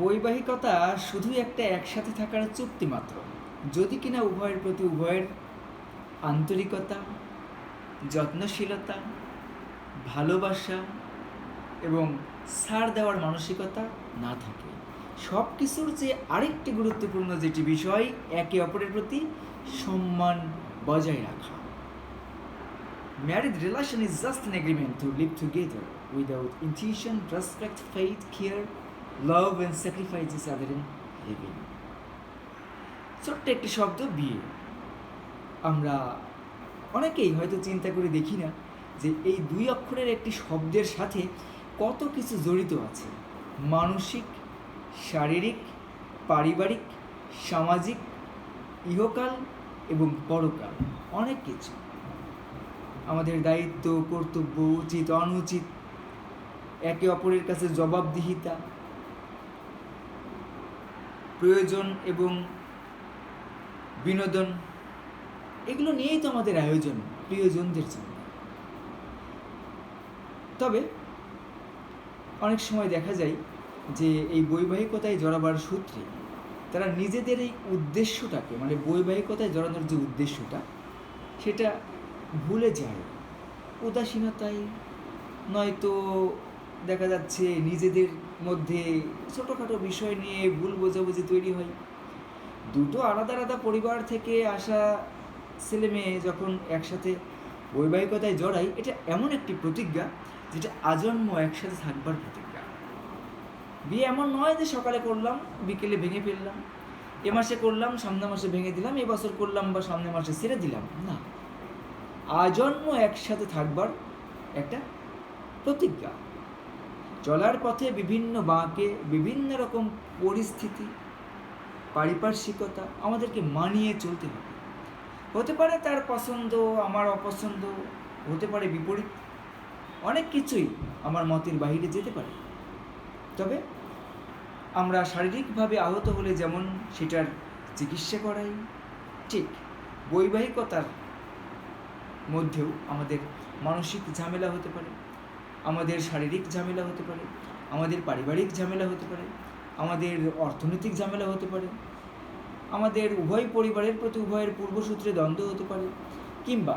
বৈবাহিকতা শুধুই একটা একসাথে থাকার চুক্তি মাত্র, যদি কিনা উভয়ের প্রতি উভয়ের আন্তরিকতা, যত্নশীলতা, ভালোবাসা এবং ছাড় দেওয়ার মানসিকতা না থাকে। সব কিছুর যে আরেকটি গুরুত্বপূর্ণ যেটি বিষয়, একে অপরের প্রতি সম্মান বজায় রাখা। Married relation is just an agreement to live together without intuition, respect, faith, care, love and sacrifice each other in living. ছোট্ট একটি শব্দ বিয়ে। আমরা অনেকেই হয়তো চিন্তা করে দেখি না যে এই দুই অক্ষরের একটি শব্দের সাথে কত কিছু জড়িত আছে। মানসিক, শারীরিক, পারিবারিক, সামাজিক, ইহকাল এবং পরকাল, অনেক কিছু। আমাদের দায়িত্ব, কর্তব্য, উচিত, অনুচিত, একে অপরের কাছে জবাবদিহিতা, প্রয়োজন এবং বিনোদন, এগুলো নিয়েই তো আমাদের আয়োজন প্রিয়জনদের জন্য। তবে অনেক সময় দেখা যায় যে এই বৈবাহিকতায় জড়াবার সূত্রে তারা নিজেদের এই উদ্দেশ্যটাকে, মানে বৈবাহিকতায় জড়ানোর যে উদ্দেশ্যটা, সেটা ভুলে যায় উদাসীনতায়, নয়তো দেখা যাচ্ছে নিজেদের মধ্যে ছোটোখাটো বিষয় নিয়ে ভুল বোঝাবুঝি তৈরি হয়। দুটো আলাদা আলাদা পরিবার থেকে আসা ছেলে মেয়ে যখন একসাথে বৈবাহিকতায় জড়ায়, এটা এমন একটি প্রতিজ্ঞা যেটা আজন্ম একসাথে থাকবার প্রতিজ্ঞা। বিয়ে এমন নয় যে সকালে করলাম বিকেলে ভেঙে ফেললাম, এ মাসে করলাম সামনের মাসে ভেঙে দিলাম, এবছর করলাম বা সামনের মাসে ছেড়ে দিলাম, না, আজন্ম একসাথে থাকবার একটা প্রতিজ্ঞা। চলার পথে বিভিন্ন বাঁকে, বিভিন্ন রকম পরিস্থিতি, পারিপার্শ্বিকতা আমাদেরকে মানিয়ে চলতে হবে। হতে পারে তার পছন্দ আমার অপছন্দ, হতে পারে বিপরীত, অনেক কিছুই আমার মতের বাহিরে যেতে পারে। তবে আমরা শারীরিকভাবে আহত হলে যেমন সেটার চিকিৎসা করাই, ঠিক বৈবাহিকতার মধ্যেও আমাদের মানসিক ঝামেলা হতে পারে, আমাদের শারীরিক ঝামেলা হতে পারে, আমাদের পারিবারিক ঝামেলা হতে পারে, আমাদের অর্থনৈতিক ঝামেলা হতে পারে, আমাদের উভয় পরিবারের প্রতি উভয়ের পূর্বসূত্রে দ্বন্দ্ব হতে পারে, কিংবা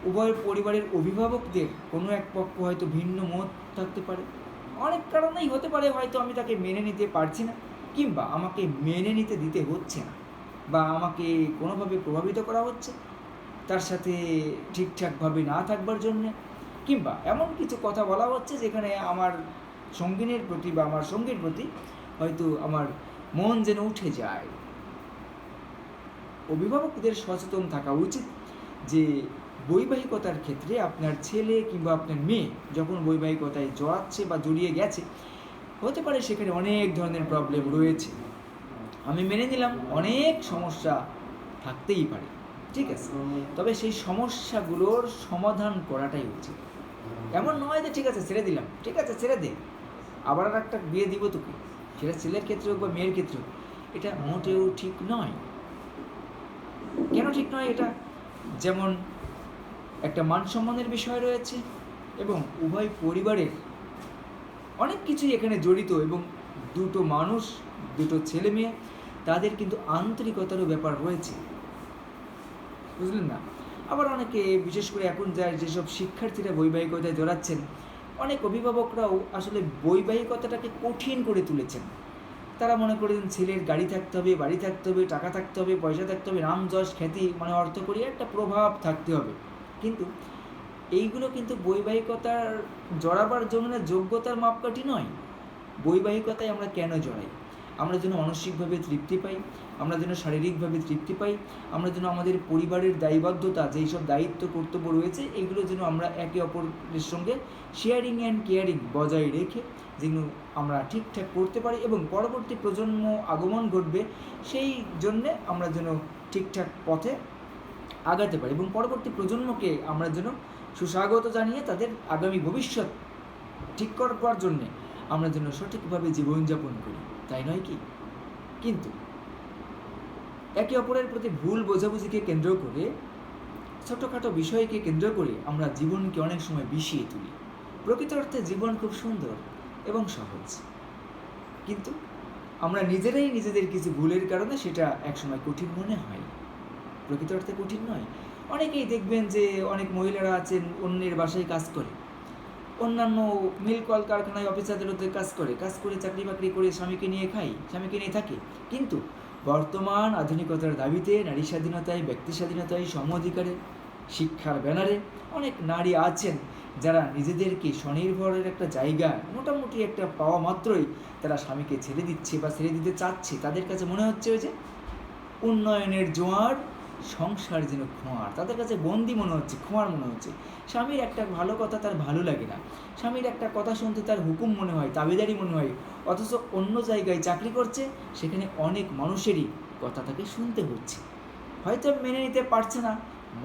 উভয় পরিবারের অভিভাবকদের কোনো এক পক্ষ হয়তো ভিন্ন মত থাকতে পারে। অনেক কারণেই হতে পারে, হয়তো আমি তাকে মেনে নিতে পারছি না, কিংবা আমাকে মেনে নিতে দিতে হচ্ছে না, বা আমাকে কোনোভাবে প্রভাবিত করা হচ্ছে তার সাথে ঠিকঠাকভাবে না থাকবার জন্যে, কিংবা এমন কিছু কথা বলা হচ্ছে যেখানে আমার সঙ্গিনীর প্রতি বা আমার সঙ্গীর প্রতি হয়তো আমার মন যেন উঠে যায়। অভিভাবকদের সচেতন থাকা উচিত যে বৈবাহিকতার ক্ষেত্রে আপনার ছেলে কিংবা আপনার মেয়ে যখন বৈবাহিকতায় জড়াচ্ছে বা জড়িয়ে গেছে, হতে পারে সেখানে অনেক ধরনের প্রবলেম রয়েছে, আমি মেনে নিলাম, অনেক সমস্যা থাকতেই পারে, ঠিক আছে, তবে সেই সমস্যাগুলোর সমাধান করাটাই উচিত। এমন নয় যে ঠিক আছে ছেড়ে দিলাম, ঠিক আছে ছেড়ে দে, আবার আর একটা বিয়ে দিব তোকে, সেটা ছেলের ক্ষেত্রে হোক বা মেয়ের ক্ষেত্রে হোক, এটা মোটেও ঠিক নয়। কেন ঠিক নয় এটা? যেমন একটা মান সম্মানের বিষয় রয়েছে এবং উভয় পরিবারের অনেক কিছুই এখানে জড়িত, এবং দুটো মানুষ, দুটো ছেলে মেয়ে, তাদের কিন্তু আন্তরিকতারও ব্যাপার রয়েছে, বুঝলেন না? আবার অনেকে, বিশেষ করে এখন যেসব শিক্ষার্থীরা বৈবাহিকতায় জড়াচ্ছেন, অনেক অভিভাবকরাও আসলে বৈবাহিকতাটাকে কঠিন করে তুলেছেন। তারা মনে করেন ছেলের গাড়ি থাকতে হবে, বাড়ি থাকতে হবে, টাকা থাকতে হবে, পয়সা থাকতে হবে, নাম যশ খ্যাতি, মানে অর্থ করি একটা প্রভাব থাকতে হবে। কিন্তু এইগুলো কিন্তু বৈবাহিকতার জড়াবার জন্য যোগ্যতার মাপকাঠি নয়। বৈবাহিকতায় আমরা কেন জড়াই? আমরা যেন মানসিকভাবে তৃপ্তি পাই, আমরা যেন শারীরিকভাবে তৃপ্তি পাই, আমরা যেন আমাদের পরিবারের দায়বদ্ধতা, যেই সব দায়িত্ব কর্তব্য রয়েছে, এইগুলো যেন আমরা একে অপরের সঙ্গে শেয়ারিং অ্যান্ড কেয়ারিং বজায় রেখে যেগুলো আমরা ঠিকঠাক করতে পারি, এবং পরবর্তী প্রজন্ম আগমন ঘটবে সেই জন্যে আমরা যেন ঠিকঠাক পথে আগাতে পারি, এবং পরবর্তী প্রজন্মকে আমরা যেন সুস্বাগত জানিয়ে তাদের আগামী ভবিষ্যৎ ঠিক করবার জন্যে আমরা যেন সঠিকভাবে জীবনযাপন করি, তাই নয় কি? কিন্তু একে অপরের প্রতি ভুল বোঝাবুঝিকে কেন্দ্র করে, ছোটোখাটো বিষয়কে কেন্দ্র করে আমরা জীবনকে অনেক সময় বিষিয়ে তুলি। প্রকৃত অর্থে জীবন খুব সুন্দর এবং সহজ, কিন্তু আমরা নিজেরাই নিজেদের কিছু ভুলের কারণে সেটা একসময় কঠিন মনে হয়, প্রকৃত অর্থে কঠিন নয়। অনেকেই দেখবেন যে অনেক মহিলারা আছেন অন্যের বাসায় কাজ করে, অন্যান্য মিল কল কারখানায় অফিস আদালতে কাজ করে চাকরি বাকরি করে স্বামীকে নিয়ে থাকে। কিন্তু বর্তমান আধুনিকতার দাবিতে, নারী স্বাধীনতায়, ব্যক্তি স্বাধীনতায়, সম অধিকারে, শিক্ষার ব্যানারে অনেক নারী আছেন যারা নিজেদেরকে স্বনির্ভরের একটা জায়গা মোটামুটি একটা পাওয়া মাত্রই তারা স্বামীকে ছেড়ে দিচ্ছে বা ছেড়ে দিতে চাচ্ছে। তাদের কাছে মনে হচ্ছে ওই যে উন্নয়নের জোয়ার, সংসার যেন খোঁয়ার, তাদের কাছে বন্দি মনে হচ্ছে, খোঁয়ার মনে হচ্ছে। স্বামীর একটা ভালো কথা তার ভালো লাগে না, স্বামীর একটা কথা শুনতে তার হুকুম মনে হয়, তাবেদারি মনে হয়। অথচ অন্য জায়গায় চাকরি করছে, সেখানে অনেক মানুষেরই কথা তাকে শুনতে হচ্ছে, হয়তো মেনে নিতে পারছে না,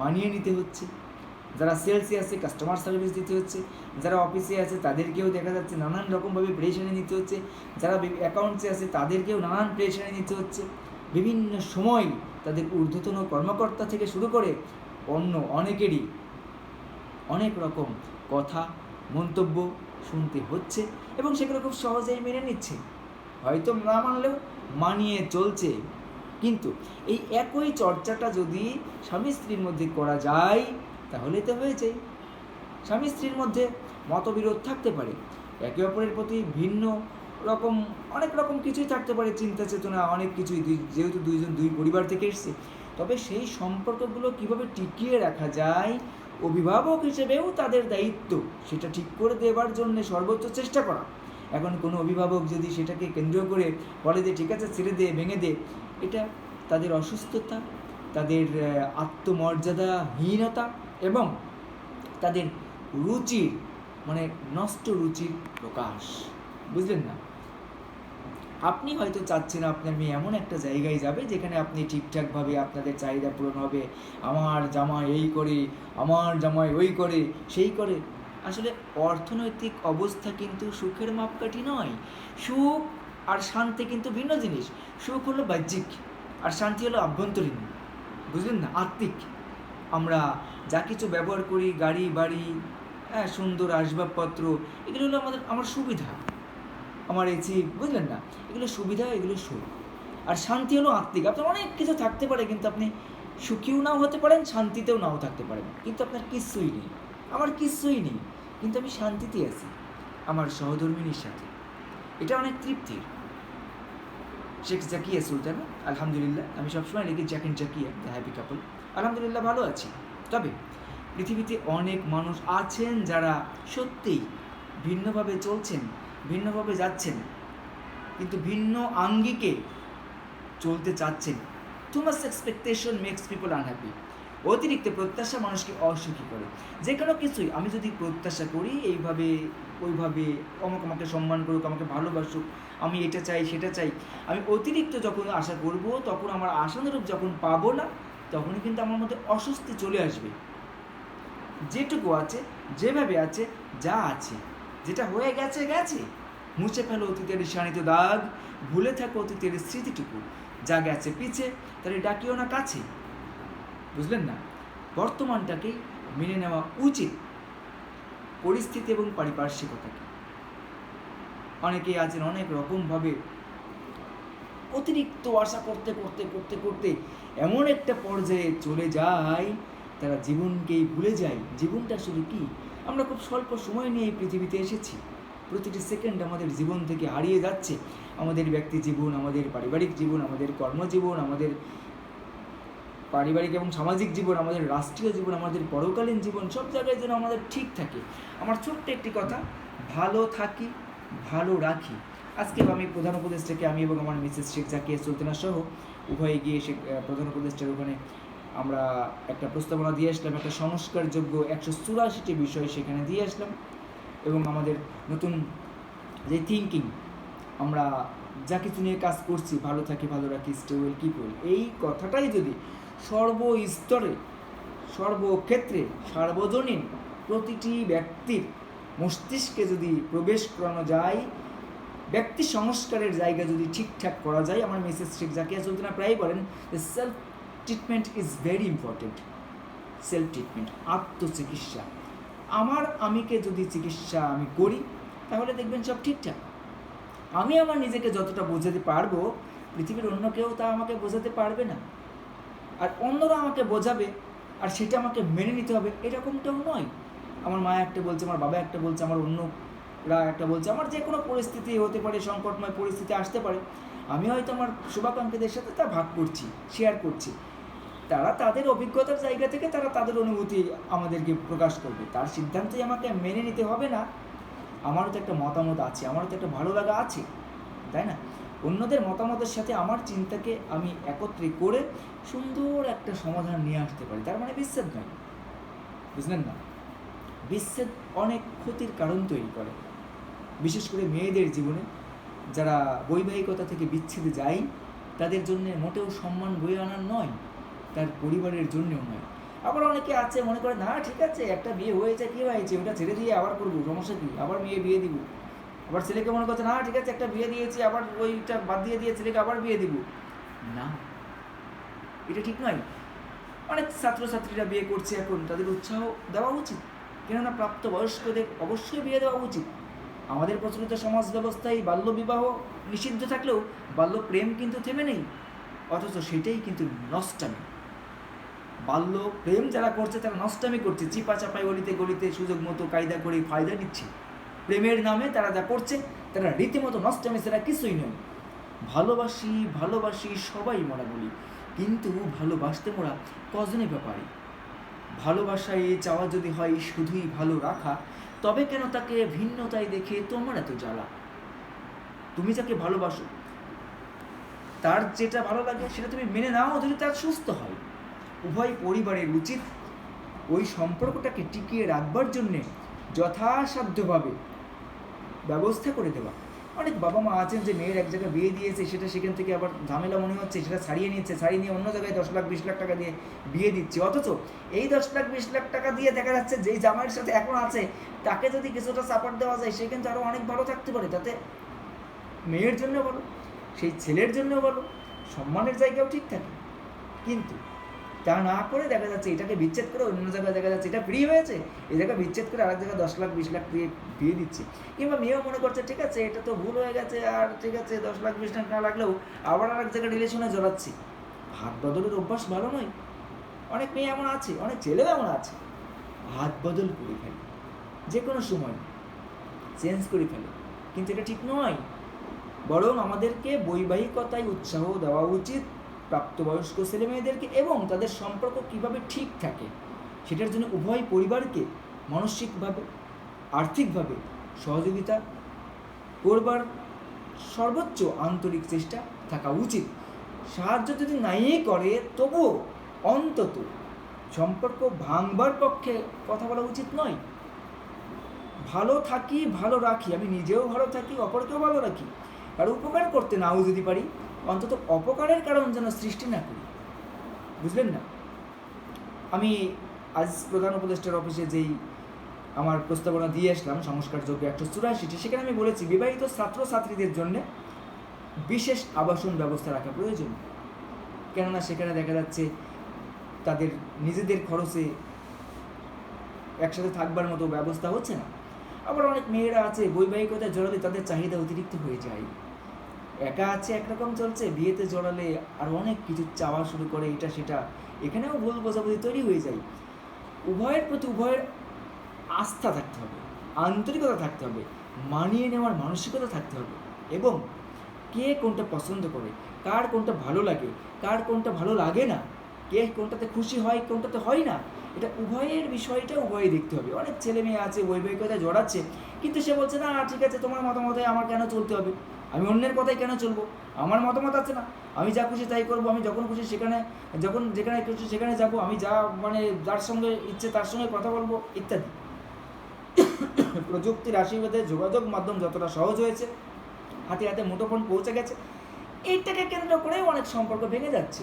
মানিয়ে নিতে হচ্ছে। যারা সেলসে আছে কাস্টমার সার্ভিস দিতে হচ্ছে, যারা অফিসে আছে তাদেরকেও দেখা যাচ্ছে নানান রকমভাবে প্রেশারে নিতে হচ্ছে, যারা অ্যাকাউন্টসে আছে তাদেরকেও নানান প্রেশারে নিতে হচ্ছে। বিভিন্ন সময় তাদের ঊর্ধ্বতন কর্মকর্তা থেকে শুরু করে অন্য অনেকেরই অনেক রকম কথা, মন্তব্য শুনতে হচ্ছে এবং সেগুলো খুব সহজেই মেনে নিচ্ছে, হয়তো না মানলেও মানিয়ে চলছে। কিন্তু এই একই চর্চাটা যদি স্বামী স্ত্রীর মধ্যে করা যায় তাহলে তো হয়েছে। স্বামী স্ত্রীর মধ্যে মতবিরোধ থাকতে পারে, একে অপরের প্রতি ভিন্ন রকম অনেক রকম কিছুই থাকতে পারে, চিন্তা চেতনা অনেক কিছুই, যেহেতু দুই পরিবার থেকে এসছে। তবে সেই সম্পর্কগুলো কিভাবে টিকিয়ে রাখা যায়, অভিভাবক হিসেবেও তাদের দায়িত্ব সেটা ঠিক করে দেওয়ার জন্য সর্বোচ্চ চেষ্টা করা। এখন কোনো অভিভাবক যদি সেটাকে কেন্দ্র করে বলে যে ঠিক আছে ছেড়ে দে, ভেঙে দে, এটা তাদের অসুস্থতা, তাদের আত্মমর্যাদাহীনতা এবং তাদের রুচির নষ্ট রুচির প্রকাশ, বুঝলেন না? আপনি হয়তো চাচ্ছেন আপনার মেয়ে এমন একটা জায়গায় যাবে যেখানে আপনি ঠিকঠাকভাবে আপনাদের চাহিদা পূরণ হবে, আমার জামাই এই করে, আমার জামাই ওই করে, সেই করে। আসলে অর্থনৈতিক অবস্থা কিন্তু সুখের মাপকাঠি নয়। সুখ আর শান্তি কিন্তু ভিন্ন জিনিস। সুখ হলো বাহ্যিক আর শান্তি হলো আভ্যন্তরীণ, বুঝলেন না, আত্মিক। আমরা যা কিছু ব্যবহার করি, গাড়ি বাড়ি, সুন্দর আসবাবপত্র, এগুলো হলো আমার সুবিধা, আমার এসি, বুঝলেন না, এগুলো সুবিধা, এগুলো সুখ। আর শান্তি হলো আত্মিক। আপনার অনেক কিছু থাকতে পারে কিন্তু আপনি সুখীও নাও হতে পারেন, শান্তিতেও নাও থাকতে পারেন, কিন্তু আপনার কিচ্ছুই নেই, আমার কিচ্ছুই নেই, কিন্তু আমি শান্তিতে আছি আমার সহধর্মিনীর সাথে। এটা অনেক তৃপ্তির। শেখ জাকিয়া সুলতানা, আলহামদুলিল্লাহ, আমি সবসময় লিখি Jack and Zakia the happy কাপল। আলহামদুলিল্লাহ ভালো আছি। তবে পৃথিবীতে অনেক মানুষ আছেন যারা সত্যিই ভিন্নভাবে চলছেন, ভিন্নভাবে যাচ্ছেন, কিন্তু ভিন্ন আঙ্গিকে চলতে চাচ্ছেন। Too much expectation makes people unhappy. অতিরিক্ত প্রত্যাশা মানুষকে অসুখী করে। যে কোনো কিছুই আমি যদি প্রত্যাশা করি এইভাবে ওইভাবে, আমাকে সম্মান করুক, আমাকে ভালোবাসুক, আমি এটা চাই সেটা চাই, আমি অতিরিক্ত যখন আশা করব, তখন আমার আশানুরূপ যখন পাবো না, তখনই কিন্তু আমার মধ্যে অস্বস্তি চলে আসবে। যেটুকু আছে, যেভাবে আছে, যা আছে, যেটা হয়ে গেছে গেছে, মুছে ফেলো অতীতের ঈশানিত দাগ, ভুলে থাকো অতীতের স্মৃতিটুকু, যা গেছে পিছে তাহলে ডাকিও না কাছে, বুঝলেন না? বর্তমানটাকেই মেনে নেওয়া উচিত, পরিস্থিতি এবং পারিপার্শ্বিকতাকে। অনেকেই আছেন অনেক রকমভাবে অতিরিক্ত আশা করতে করতে করতে করতে এমন একটা পর্যায়ে চলে যায় তারা জীবনকেই ভুলে যায়। জীবনটা আসলে কি? আমরা খুব স্বল্প সময় নিয়ে এই পৃথিবীতে এসেছি, প্রতিটি সেকেন্ড আমাদের জীবন থেকে হারিয়ে যাচ্ছে। আমাদের ব্যক্তি জীবন, আমাদের পারিবারিক জীবন, আমাদের কর্মজীবন, আমাদের পারিবারিক এবং সামাজিক জীবন, আমাদের রাষ্ট্রীয় জীবন, আমাদের পরকালীন জীবন, সব জায়গায় যেন আমাদের ঠিক থাকে। আমার ছোট্ট একটি কথা, ভালো থাকি, ভালো রাখি। আজকে আমি প্রধান উপদেষ্টাকে, আমি এবং আমার মিসেস শেখ জাকিয়া সুলতানা সহ উভয়ে গিয়ে প্রধান উপদেষ্টার ওখানে আমরা একটা প্রস্তাবনা দিয়ে আসলাম, একটা সংস্কারযোগ্য 184টি বিষয় সেখানে দিয়ে আসলাম। এবং আমাদের নতুন যে থিঙ্কিং, আমরা যা কিছু নিয়ে কাজ করছি, ভালো থাকি, ভালো রাখি, স্টে ওয়েল, কিপ ওয়েল, এই কথাটাই যদি সর্বস্তরে, সর্বক্ষেত্রে, সার্বজনীন প্রতিটি ব্যক্তির মস্তিষ্কে যদি প্রবেশ করানো যায়, ব্যক্তি সংস্কারের জায়গা যদি ঠিকঠাক করা যায়, আমার মিসেস শেখ জাকিয়া সুলতানা প্রায়ই বলেন যে self treatment is very important. Self treatment, আত্মচিকিৎসা। আমিকে যদি চিকিৎসা আমি করি তাহলে দেখবেন সব ঠিকঠাক। আমি আমার নিজেকে যতটা বোঝাতে পারবো, পৃথিবীর অন্য কেউ তা আমাকে বোঝাতে পারবে না। আর অন্যরা আমাকে বোঝাবে আর সেটা আমাকে মেনে নিতে হবে, এরকমটাও নয়। আমার মা একটা বলছে, আমার বাবা একটা বলছে, আমার অন্যরা একটা বলছে, আমার যে কোনো পরিস্থিতি হতে পারে, সংকটময় পরিস্থিতি আসতে পারে, আমি হয়তো আমার শুভাকাঙ্ক্ষীদের সাথে তা ভাগ করছি, শেয়ার করছি। তারা তাদের অভিজ্ঞতার জায়গা থেকে তারা তাদের অনুভূতি আমাদেরকে প্রকাশ করবে, তার সিদ্ধান্তই আমাকে মেনে নিতে হবে না। আমারও তো একটা মতামত আছে, আমারও তো একটা ভালো লাগা আছে, তাই না? অন্যদের মতামতের সাথে আমার চিন্তাকে আমি একত্রে করে সুন্দর একটা সমাধান নিয়ে আসতে পারি, তার মানে বিচ্ছেদ নয়, বুঝলেন না? বিচ্ছেদ অনেক ক্ষতির কারণ তৈরি করে, বিশেষ করে মেয়েদের জীবনে। যারা বৈবাহিকতা থেকে বিচ্ছেদে যায়, তাদের জন্য মোটেও সম্মান বয়ে আনার নয়, তার পরিবারের জন্যও নয়। আবার অনেকে আছে মনে করে, না ঠিক আছে, একটা বিয়ে হয়েছে, কী হয়েছে, ওটা ছেড়ে দিয়ে আবার করবো, সমস্যা কী, আবার মেয়ে বিয়ে দিব। আবার ছেলেকে মনে করছে, না ঠিক আছে, একটা বিয়ে দিয়েছি, আবার ওইটা বাদ দিয়ে ছেলেকে আবার বিয়ে দিব। না, এটা ঠিক নয়। অনেক ছাত্রছাত্রীরা বিয়ে করছে এখন, তাদের উৎসাহ দেওয়া উচিত, কেননা প্রাপ্তবয়স্কদের অবশ্যই বিয়ে দেওয়া উচিত। আমাদের প্রচলিত সমাজ ব্যবস্থায় বাল্যবিবাহ নিষিদ্ধ থাকলেও বাল্য প্রেম কিন্তু থেমে নেই, অথচ সেটাই কিন্তু নষ্টামি। বাল্য প্রেম যারা করছে তারা নষ্টামি করছে, চিপা চাপাই গলিতে গলিতে সুযোগ মতো কায়দা করে ফায়দা নিচ্ছে। প্রেমের নামে তারা যা করছে তারা রীতিমতো নষ্টামি, সেটা কিছুই নয়। ভালোবাসি ভালোবাসি সবাই মোরা বলি, কিন্তু ভালোবাসতে মোরা কজনে ব্যাপারে। ভালোবাসায় চাওয়া যদি হয় শুধুই ভালো রাখা, তবে কেন তাকে ভিন্নতায় দেখে তোমার এত জ্বালা? তুমি যাকে ভালোবাসো তার যেটা ভালো লাগে সেটা তুমি মেনে নাও, যদি তার সুস্থ হয়। উভয় পরিবারের উচিত ওই সম্পর্কটাকে টিকিয়ে রাখবার জন্যে যথাসাধ্যভাবে ব্যবস্থা করে দেওয়া। অনেক বাবা মা আছেন যে মেয়ের এক জায়গায় বিয়ে দিয়েছে, সেটা সেখান থেকে আবার ঝামেলা মনে হচ্ছে, সেটা ছাড়িয়ে নিচ্ছে, ছাড়িয়ে নিয়ে অন্য জায়গায় 10 লাখ 20 লাখ টাকা দিয়ে বিয়ে দিচ্ছে। অথচ এই 10 লাখ 20 লাখ টাকা দিয়ে দেখা যাচ্ছে যেই জামাইয়ের সাথে এখন আছে তাকে যদি কিছুটা সাপোর্ট দেওয়া যায়, সে কিন্তু আরও অনেক ভালো থাকতে পারে। তাতে মেয়ের জন্য বলো, সেই ছেলের জন্য বলো, সম্মানের জায়গাও ঠিক থাকে। কিন্তু তা না করে দেখা যাচ্ছে এটাকে বিচ্ছেদ করে অন্য জায়গায় দেখা যাচ্ছে এটা ফ্রি হয়েছে, এই জায়গায় বিচ্ছেদ করে আরেক জায়গায় 10 লাখ 20 লাখ দিয়ে বিয়ে দিচ্ছে। কিংবা মেয়েও মনে করছে ঠিক আছে এটা তো ভুল হয়ে গেছে, আর ঠিক আছে 10 লাখ 20 লাখ না লাগলেও আবার আরেক জায়গায় রিলেশনে জড়াচ্ছি। হাত বদলের অভ্যাস ভালো নয়। অনেক মেয়ে এমন আছে, অনেক ছেলেও এমন আছে, হাত বদল করে ফেলে, যে কোনো সময় চেঞ্জ করে ফেলে, কিন্তু এটা ঠিক নয়। বরং আমাদেরকে বৈবাহিকতায় উৎসাহ দেওয়া উচিত প্রাপ্তবয়স্ক ছেলে মেয়েদেরকে, এবং তাদের সম্পর্ক কিভাবে ঠিক থাকে সেটার জন্য উভয় পরিবারকে মানসিকভাবে আর্থিকভাবে সহযোগিতা করবার সর্বোচ্চ আন্তরিক চেষ্টা থাকা উচিত। সাহায্য যদি নাই করে তবুও অন্তত সম্পর্ক ভাঙবার পক্ষে কথা বলা উচিত নয়। ভালো থাকি ভালো রাখি, আমি নিজেও ভালো থাকি, অপরকেও ভালো রাখি, আর উপকার করতে নাও যদি পারি, অন্তত অপকারের কারণ যেন সৃষ্টি না করি, বুঝলেন না? আমি আজ প্রধান উপদেষ্টার অফিসে যেই আমার প্রস্তাবনা দিয়ে আসলাম সংস্কারযোগ্য 184টি, সেখানে আমি বলেছি বিবাহিত ছাত্রছাত্রীদের জন্য বিশেষ আবাসন ব্যবস্থা রাখা প্রয়োজন। কেননা সেখানে দেখা যাচ্ছে তাদের নিজেদের খরচে একসাথে থাকবার মতো ব্যবস্থা হচ্ছে না। আবার অনেক মেয়েরা আছে বৈবাহিকতায় জড়ালে তাদের চাহিদা অতিরিক্ত হয়ে যায়, একা আছে একরকম চলছে, বিয়েতে জড়ালে আর অনেক কিছু চাওয়া শুরু করে, এটা সেটা, এখানেও ভুল বোঝাবুঝি তৈরি হয়ে যায়। উভয়ের প্রতি উভয়ের আস্থা থাকতে হবে, আন্তরিকতা থাকতে হবে, মানিয়ে নেওয়ার মানসিকতা থাকতে হবে, এবং কে কোনটা পছন্দ করে, কার কোনটা ভালো লাগে, কার কোনটা ভালো লাগে না, কে কোনটাতে খুশি হয় কোনটাতে হয় না, এটা উভয়ের বিষয়টা উভয়ে দেখতে হবে। অনেক ছেলে মেয়ে আছে বৈবাহিকতায় জড়াচ্ছে, কিন্তু সে বলছে না ঠিক আছে তোমার মতামতে আমার কেন চলতে হবে, আমি অন্যের কথাই কেন চলবো, আমার মতামত আছে না, আমি যা খুশি তাই করবো, আমি যখন খুশি সেখানে, যখন যেখানে খুশি সেখানে যাবো, আমি যা মানে যার সঙ্গে ইচ্ছে তার সঙ্গে কথা বলবো ইত্যাদি। প্রযুক্তির আশীর্বাদে যোগাযোগ মাধ্যম যতটা সহজ হয়েছে, হাতে হাতে মুঠোফোন পৌঁছে গেছে, এইটাকে কেন্দ্র করে অনেক সম্পর্ক ভেঙে যাচ্ছে।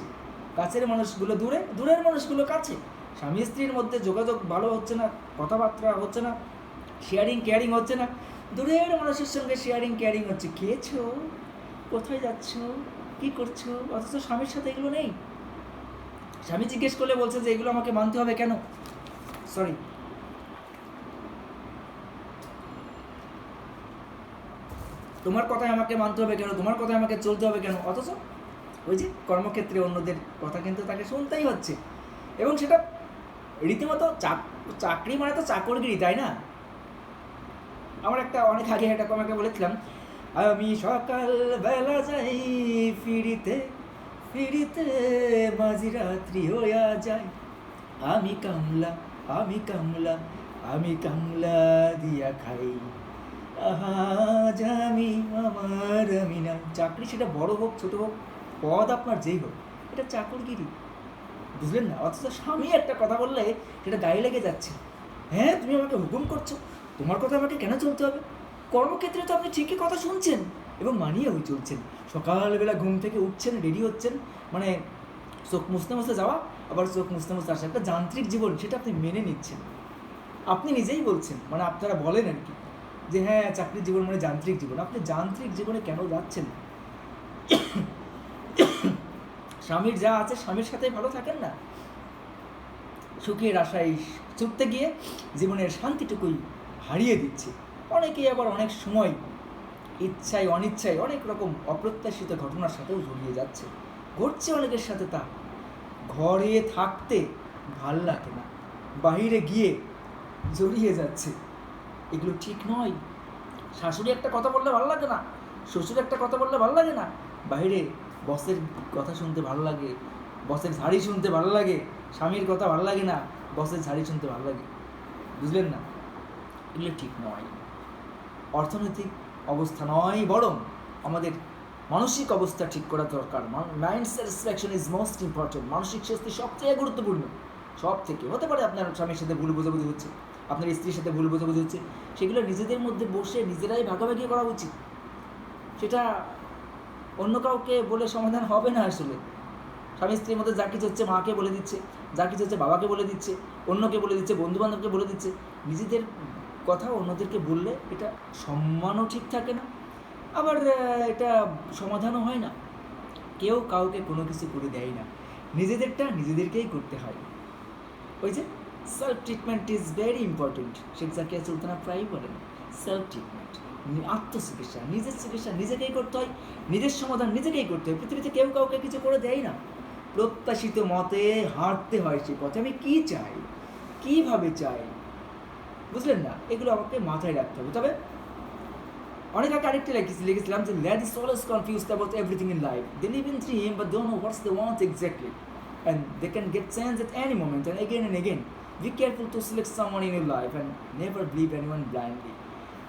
কাছের মানুষগুলো দূরে, দূরের মানুষগুলো কাছে, স্বামী স্ত্রীর মধ্যে যোগাযোগ ভালো হচ্ছে না, কথাবার্তা হচ্ছে না, শেয়ারিং কেয়ারিং হচ্ছে না। দূরের মানুষের সঙ্গে শেয়ারিং কেয়ারিং হচ্ছে, খেয়েছো, কোথায় যাচ্ছ, কী করছো, অথচ স্বামীর সাথে এগুলো নেই। স্বামী জিজ্ঞেস করলে বলছে যে এগুলো আমাকে মানতে হবে কেন, সরি। তোমার কথায় আমাকে মানতে হবে কেন, তোমার কথায় আমাকে চলতে হবে কেন, অথচ ওই যে কর্মক্ষেত্রে অন্যদের কথা কিন্তু তাকে শুনতেই হচ্ছে। এবং সেটা রীতিমতো চাকরি মানে তো চাকরগিরি, তাই না? আমার একটা অনেক আগে একটা আমাকে বলেছিলাম, আমি সকাল বেলা যাই ফিরিতে ফিরিতে মাঝরাত্রি হইয়া যায়, আমি কামলা আমি কামলা আমি কামলা দিয়া খাই, আজ আমি আমার আমি না। চাকরি সেটা বড় হোক ছোট হোক, পদ আপনার যেই হোক, এটা চাকরগিরি, বুঝলেন না? অথচ স্বামী একটা কথা বললে সেটা গায়ে লেগে যাচ্ছে। হ্যাঁ, তুমি আমাকে হুকুম করছো, তোমার কথা আমাকে কেন চলতে হবে? কর্মক্ষেত্রে তো আপনি ঠিকই কথা শুনছেন এবং মানিয়ে হয়ে চলছেন। সকালবেলা ঘুম থেকে উঠছেন, রেডি হচ্ছেন, মানে চোখ মুছতে মুছতে যাওয়া, আবার চোখ মুছতে মুছতে আসা, একটা যান্ত্রিক জীবন, সেটা আপনি মেনে নিচ্ছেন। আপনি নিজেই বলছেন, মানে আপনারা বলেন আর কি, যে হ্যাঁ চাকরির জীবন মানে যান্ত্রিক জীবন। আপনি যান্ত্রিক জীবনে কেন যাচ্ছেন? স্বামীর যা আছে স্বামীর সাথে ভালো থাকেন না? সুখের আশায় ছুটতে গিয়ে জীবনের শান্তিটুকুই হারিয়ে দিচ্ছে। অনেকেই আবার অনেক সময় ইচ্ছায় অনিচ্ছায় অনেক রকম অপ্রত্যাশিত ঘটনার সাথেও জড়িয়ে যাচ্ছে, ঘটছে অনেকের সাথে। তা ঘরে থাকতে ভাল লাগে না, বাহিরে গিয়ে জড়িয়ে যাচ্ছে, এগুলো ঠিক নয়। শাশুড়ি একটা কথা বললে ভালো লাগে না, শ্বশুর একটা কথা বললে ভালো লাগে না, বাইরে বসের কথা শুনতে ভালো লাগে, বসের ঝাড়ি শুনতে ভালো লাগে, স্বামীর কথা ভালো লাগে না, বসের ঝাড়ি শুনতে ভালো লাগে, বুঝলেন না? এগুলো ঠিক নয়। অর্থনৈতিক অবস্থা নয়, বরং আমাদের মানসিক অবস্থা ঠিক করা দরকার। Mind satisfaction is most important. মানসিক স্বস্তি সবচেয়ে গুরুত্বপূর্ণ। সব থেকে হতে পারে আপনার স্বামীর সাথে ভুল বোঝাবুঝি হচ্ছে, আপনার স্ত্রীর সাথে ভুল বোঝাবুঝি হচ্ছে, সেগুলো নিজেদের মধ্যে বসে নিজেরাই ভাগাভাগি করা উচিত। সেটা অন্য কাউকে বলে সমাধান হবে না। আসলে স্বামী স্ত্রীর মধ্যে যা কিছু হচ্ছে মাকে বলে দিচ্ছে, যা কিছু হচ্ছে বাবাকে বলে দিচ্ছে, অন্যকে বলে দিচ্ছে, বন্ধুবান্ধবকে বলে দিচ্ছে। নিজেদের কথা অন্যদেরকে বললে এটা সম্মানও ঠিক থাকে না, আবার এটা সমাধানও হয় না। কেউ কাউকে কোনো কিছু করে দেয় না, নিজেদেরটা নিজেদেরকেই করতে হয়। ওই যে self treatment is very important, Sheikh Zakia Sultana প্রায়ই বলেন সেলফ ট্রিটমেন্ট, আত্মচিকিৎসা, নিজের চিকিৎসা নিজেকেই করতে হয়, নিজের সমাধান নিজেকেই করতে হয়। পৃথিবীতে কেউ কাউকে কিছু করে দেয় না, প্রত্যাশিত মতে হাঁটতে হয় সে পথে। আমি কী চাই, কীভাবে চাই, বুঝলেন না? এগুলো আমাকে মাথায় রাখতে হবে। তবে অনেক আগে আরেকটি লিখেছিলাম যে lad is always confused about everything in life, they live in dream but don't know what's they want exactly, and they can get changed at any moment and again. Be careful to select someone in your life and never believe anyone blindly.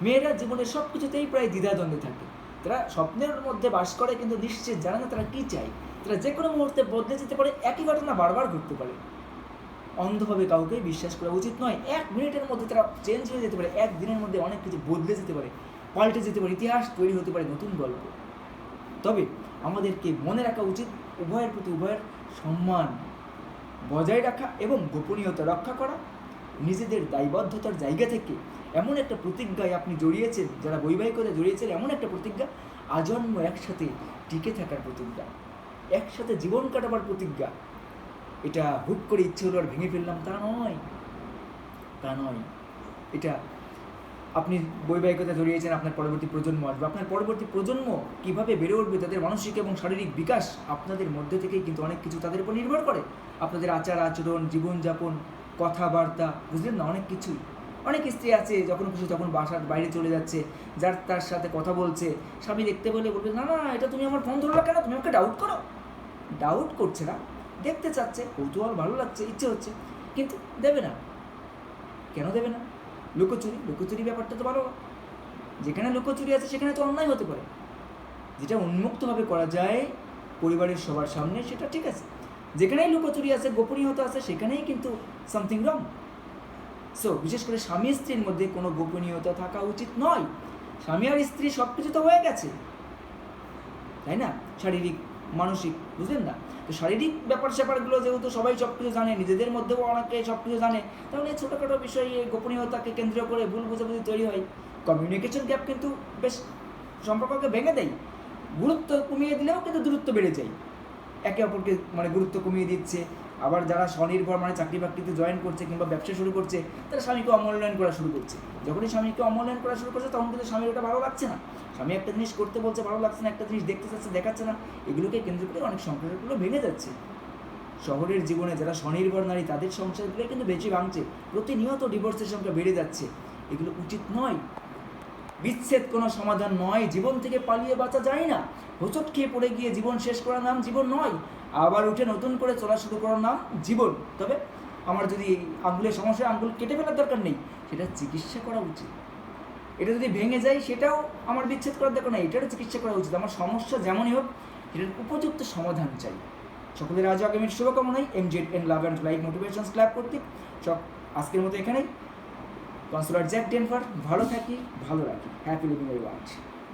মেয়েরা জীবনের সব কিছুতেই প্রায় দ্বিধাদ্বন্দ্বে থাকে। তারা স্বপ্নের মধ্যে বাস করে কিন্তু নিশ্চিত জানে না তারা কী চায়। তারা যে কোনো মুহূর্তে বদলে যেতে পারে, একই ঘটনা বারবার ঘটতে পারে। অন্ধভাবে কাউকেই বিশ্বাস করা উচিত নয়। 1 মিনিটের মধ্যে তারা চেঞ্জ হয়ে যেতে পারে, 1 দিনের মধ্যে অনেক কিছু বদলে যেতে পারে, পাল্টে যেতে পারে, ইতিহাস তৈরি হতে পারে, নতুন গল্প। তবে আমাদেরকে মনে রাখা উচিত উভয়ের প্রতি উভয়ের সম্মান বজায় রাখা এবং গোপনীয়তা রক্ষা করা। নিজেদের দায়বদ্ধতার জায়গা থেকে এমন একটা প্রতিজ্ঞায় আপনি জড়িয়েছেন, যারা বৈবাহিকতায় জড়িয়েছেন, এমন একটা প্রতিজ্ঞা, আজন্ম একসাথে টিকে থাকার প্রতিজ্ঞা, একসাথে জীবন কাটাবার প্রতিজ্ঞা। এটা হুট করে ইচ্ছে হলো আর ভেঙে ফেললাম, তা নয়, তা নয়। এটা আপনি বৈবাহিকতা জড়িয়েছেন, আপনার পরবর্তী প্রজন্ম আসবে, আপনার পরবর্তী প্রজন্ম কীভাবে বেড়ে উঠবে, তাদের মানসিক এবং শারীরিক বিকাশ আপনাদের মধ্যে থেকেই কিন্তু অনেক কিছু তাদের উপর নির্ভর করে। আপনাদের আচার আচরণ, জীবনযাপন, কথাবার্তা, বুঝলেন না, অনেক কিছুই। অনেক স্ত্রী আছে যখন খুশি তখন বাসার বাইরে চলে যাচ্ছে, যার তার সাথে কথা বলছে, স্বামী দেখতে বলে বলবে না না এটা তুমি আমার ফোন ধরলো কেন, তুমি আমাকে ডাউট করো। ডাউট করছে না, দেখতে চাচ্ছে, কৌতূহল, ভালো লাগছে, ইচ্ছে হচ্ছে, কিন্তু দেবে না। কেন দেবে না? লুকোচুরি ব্যাপারটা তো ভালো। যেখানে লুকোচুরি আছে সেখানে তো অন্যায় হতে পারে। যেটা উন্মুক্তভাবে করা যায় পরিবারের সবার সামনে, সেটা ঠিক আছে। যেখানেই লুকোচুরি আছে, গোপনীয়তা আছে, সেখানেই কিন্তু সামথিং রং। সো বিশেষ করে স্বামী স্ত্রীর মধ্যে কোনো গোপনীয়তা থাকা উচিত নয়। স্বামী আর স্ত্রী সব কিছু তো হয়ে গেছে, তাই না? শারীরিক, মানসিক, বুঝলেন না? তো শারীরিক ব্যাপার স্যাপারগুলো যেহেতু সবাই সব কিছু জানে, নিজেদের মধ্যেও অনেকে সব কিছু জানে, তাহলে ছোটোখাটো বিষয়ে গোপনীয়তাকে কেন্দ্র করে ভুল বোঝাবুঝি তৈরি হয়। কমিউনিকেশন গ্যাপ কিন্তু বেশ সম্পর্ককে ভেঙে দেয়। গুরুত্ব কমিয়ে দিলেও কিন্তু দূরত্ব বেড়ে যায়। একে অপরকে মানে গুরুত্ব কমিয়ে দিচ্ছে, আবার যারা স্বনির্ভর মানে চাকরি বাকরিতে জয়েন করছে কিংবা ব্যবসা শুরু করছে, তারা স্বামীকে অমূল্যায়ন করা শুরু করছে। যখনই স্বামীকে অমূল্যায়ন করা শুরু করছে তখন কিন্তু স্বামীর ওটা ভালো লাগছে না, স্বামী একটা জিনিস করতে বলছে ভালো লাগছে না, একটা জিনিস দেখতে চাচ্ছে দেখাচ্ছে না, এগুলোকে কেন্দ্র করে অনেক সংসারগুলো ভেঙে যাচ্ছে। শহরের জীবনে যারা স্বনির্ভর নারী তাদের সংসারগুলো কিন্তু বেশি ভাঙছে, প্রতিনিয়ত ডিভোর্সের সংখ্যা বেড়ে যাচ্ছে। এগুলো উচিত নয়। বিচ্ছেদ কোনো সমাধান নয়, জীবন থেকে পালিয়ে বাঁচা যায় না। হোঁচট খেয়ে পড়ে গিয়ে জীবন শেষ করার নাম জীবন নয়, আবার উঠে নতুন করে চলা শুরু করার নাম জীবন। তবে আমার যদি আঙুলের সমস্যা, আঙুল কেটে ফেলার দরকার নেই, সেটা চিকিৎসা করা উচিত। এটা যদি ভেঙে যায় সেটাও আমার বিচ্ছেদ করার দরকার নেই, এটারও চিকিৎসা করা উচিত। আমার সমস্যা যেমনই হোক এটার উপযুক্ত সমাধান চাই। সকলের আজ আগামীর শুভকামনায় MZN love and life motivations club কর্তৃক আজকের মতো এখানেই। Councillor Jack Denver. ভালো থাকি, ভালো রাখি। Happy living everyone.